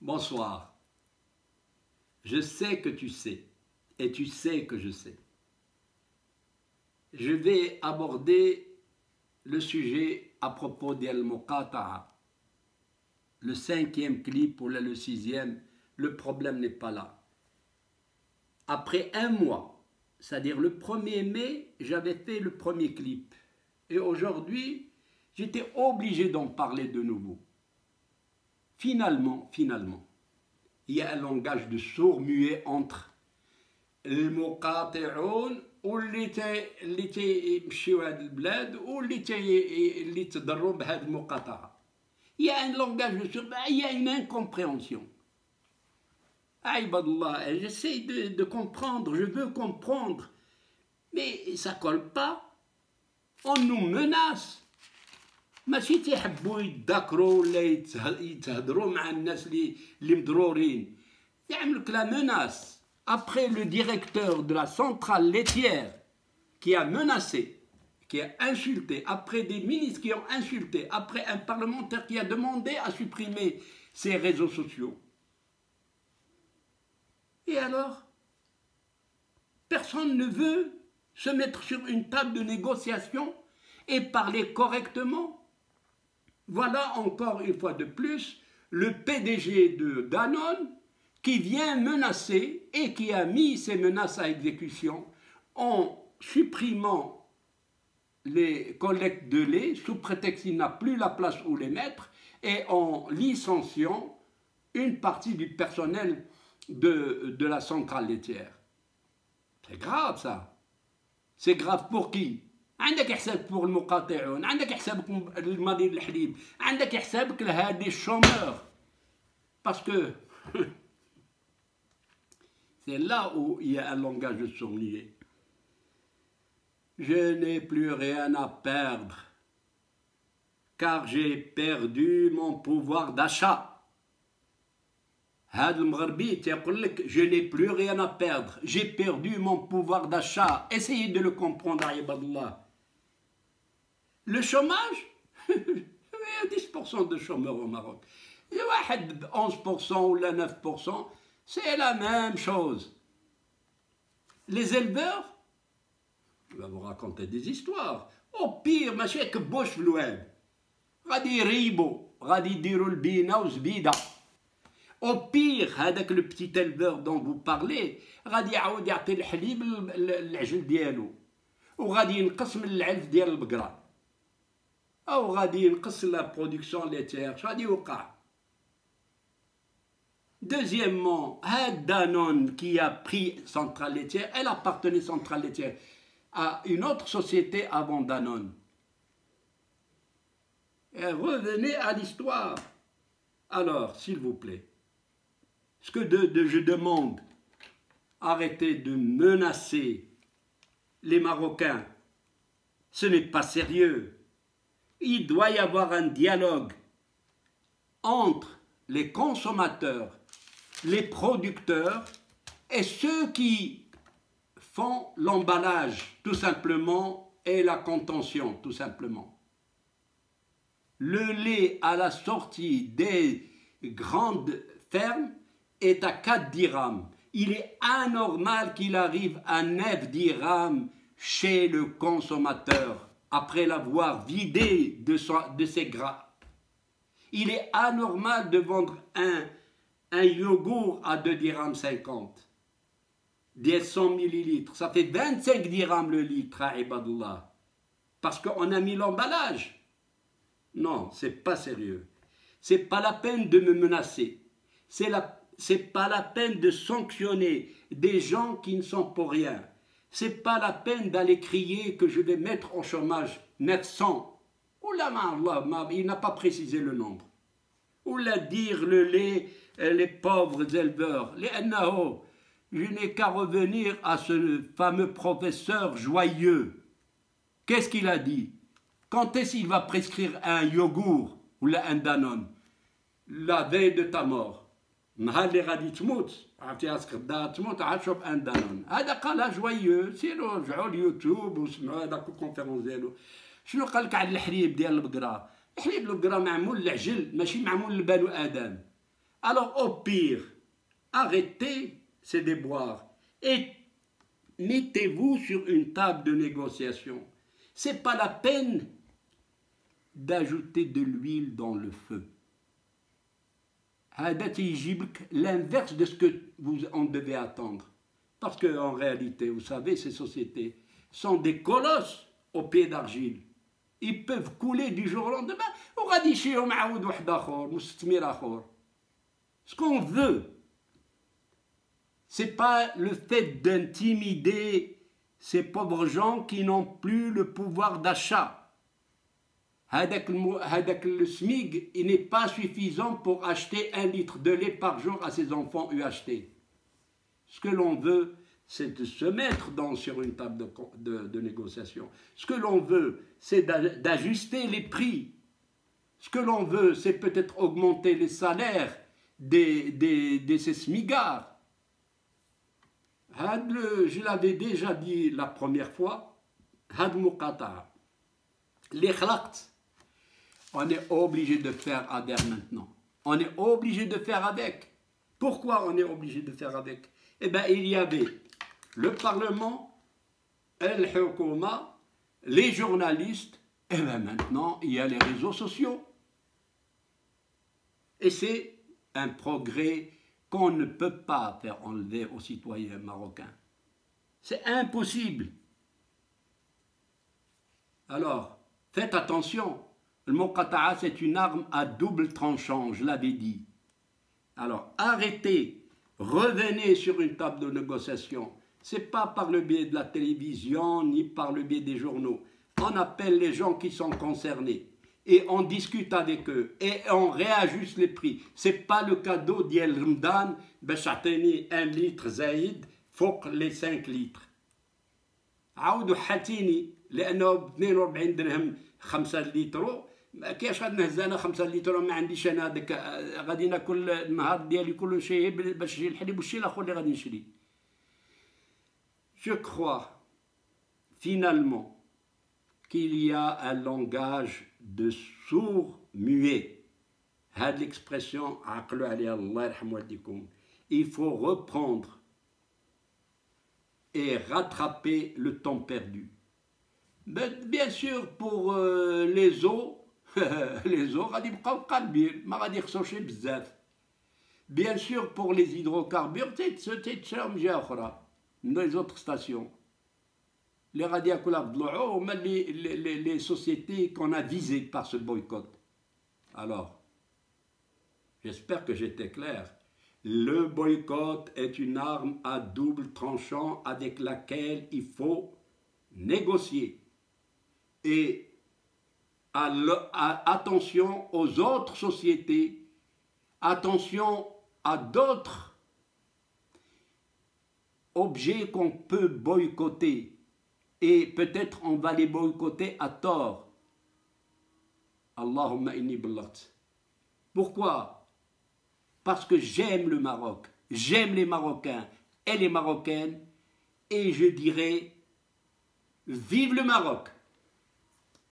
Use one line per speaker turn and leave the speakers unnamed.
Bonsoir. Je sais que tu sais, et tu sais que je sais. Je vais aborder le sujet à propos d'Al-Muqata'a. Le 5e clip ou le 6e, le problème n'est pas là. Après un mois, c'est-à-dire le 1er mai, j'avais fait le premier clip. Et aujourd'hui, j'étais obligé d'en parler de nouveau. Finalement, il y a un langage de sourd-muet entre المقاطعون اللي تيمشيو هاد البلاد اللي تضروا بهاد المقاطعة. Il y a un langage de sourd-muet, il y a une incompréhension. Aïbadallah, j'essaie de comprendre, je veux comprendre, mais ça colle pas. On nous menace. ماشي تيحبوا يتذاكروا ولا يتهضروا مع الناس اللي مضرورين. يعملوا لك لا menace. Après le directeur de la centrale laitière qui a menacé, qui a insulté, après des ministres qui ont insulté, après un parlementaire qui a demandé à supprimer ses réseaux sociaux. Et alors, personne ne veut se mettre sur une table de négociation et parler correctement. Voilà encore une fois de plus le PDG de Danone qui vient menacer et qui a mis ces menaces à exécution en supprimant les collectes de lait sous prétexte qu'il n'a plus la place où les mettre et en licenciant une partie du personnel de la centrale laitière. C'est grave ça. C'est grave pour qui? عندك حسابك pour المقاطعون، عندك حسابك للمضير الحليب، عندك حسابك لهادي الشومeurs. Parce que c'est là où il y a un langage de sourd-muet. Je n'ai plus rien à perdre, car j'ai perdu mon pouvoir d'achat. هذا المغربي تيقول لك je n'ai plus rien à perdre, j'ai perdu mon pouvoir d'achat. Essayez de le comprendre, Aïbadallah. Le chômage, il y a 10% de chômeurs au Maroc. Il y a 11% ou 9%, c'est la même chose. Les éleveurs, je vais vous raconter des histoires. Au pire, ماشي يكبوش في الواد. غادي يريبوا، غادي يديروا البينة وزبيدة. Au pire, هذاك le petit éleveur dont vous parlez, غادي يعاود يعطي الحليب للعجل ديالو. وغادي ينقص من العلف ديال البقرة. أو غادي ينقص la production laitière. اش غادي يوقع؟ Deuxièmement, Danone qui a pris Centrale laitière, elle appartenait Centrale laitière à une autre société avant Danone. Et revenez à l'histoire. Alors, s'il vous plaît, ce que je demande, arrêtez de menacer les Marocains. Ce n'est pas sérieux. Il doit y avoir un dialogue entre les consommateurs, les producteurs et ceux qui font l'emballage, tout simplement, et la contention, tout simplement. Le lait à la sortie des grandes fermes est à 4 dirhams. Il est anormal qu'il arrive à 9 dirhams chez le consommateur après l'avoir vidé de ses gras. Il est anormal de vendre un yogourt à 2 dirhams 50. Des 100 millilitres. Ça fait 25 dirhams le litre, à Ibadullah. Parce qu'on a mis l'emballage. Non, c'est pas sérieux. C'est pas la peine de me menacer. C'est pas la peine de sanctionner des gens qui ne sont pour rien. C'est pas la peine d'aller crier que je vais mettre au chômage 900. Oula, il n'a pas précisé le nombre. Oula, dire le lait, les pauvres éleveurs. Je n'ai qu'à revenir à ce fameux professeur joyeux. Qu'est-ce qu'il a dit? Quand est-ce qu'il va prescrire un yogourt ou un Danone? La veille de ta mort. نهار اللي غادي تموت عرفتي راسك غدا تموت عاد شوف ان دانون. هذا قالها جويو. سيروا رجعوا اليوتيوب وسمعوا هذاك الكونفيرونس ديالو. شنو قال لك على الحليب ديال البقره؟ الحليب البقره معمول للعجل ماشي معمول لبنو ادم. Alors au pire, arrêtez ces déboires et mettez-vous sur une table de négociation. Ce n'est pas la peine d'ajouter de l'huile dans le feu. L'inverse de ce que vous en devez attendre. Parce qu'en réalité, vous savez, ces sociétés sont des colosses aux pieds d'argile. Ils peuvent couler du jour au lendemain. Ce qu'on veut, ce n'est pas le fait d'intimider ces pauvres gens qui n'ont plus le pouvoir d'achat. Le SMIG, il n'est pas suffisant pour acheter 1 litre de lait par jour à ses enfants UHT. Ce que l'on veut, c'est de se mettre sur une table de négociation. Ce que l'on veut, c'est d'ajuster les prix. Ce que l'on veut, c'est peut-être augmenter les salaires de ces smigards. Je l'avais déjà dit la première fois, les khlaqt, on est obligé de faire avec maintenant. On est obligé de faire avec. Pourquoi on est obligé de faire avec? Eh bien, il y avait le Parlement, el-Hukuma, les journalistes, et bien maintenant, il y a les réseaux sociaux. Et c'est un progrès qu'on ne peut pas faire enlever aux citoyens marocains. C'est impossible. Alors, faites attention. Le Muqata'a, c'est une arme à double tranchant, je l'avais dit. Alors, arrêtez, revenez sur une table de négociation. Ce n'est pas par le biais de la télévision, ni par le biais des journaux. On appelle les gens qui sont concernés et on discute avec eux et on réajuste les prix. Ce n'est pas le cadeau d'Yel Ramadan, bachateni 1 litre zaïd, فوق les 5 litres. عاودوا حاتيني لأنه ب 42 درهم 5 لتر ما كاينش غنهز انا 5 لتر ما عنديش انا هذاك غادي ناكل النهار ديالي كل شيء باش نجي الحليب والشي الاخر اللي غادي نشري. Je crois finalement qu'il y a un langage de sourds-muets. Had l'expression عقلوا عليها الله يرحم والديكم. Il faut reprendre et rattraper le temps perdu. Mais bien sûr pour les eaux les eaux غادي يبقاو قالبين ما غادي يخسروش بزاف. Bien sûr pour les hydrocarbures تيتشراو من جهه اخرى من les autres stations. Les غادي ياكلها بضلوعو هما les sociétés qu'on a visées par ce boycott. Alors, j'espère que j'étais clair. Le boycott est une arme à double tranchant avec laquelle il faut négocier. Et attention aux autres sociétés, attention à d'autres objets qu'on peut boycotter. Et peut-être on va les boycotter à tort. Allahumma inni billat. Pourquoi? Parce que j'aime le Maroc, j'aime les Marocains et les Marocaines, et je dirais, vive le Maroc!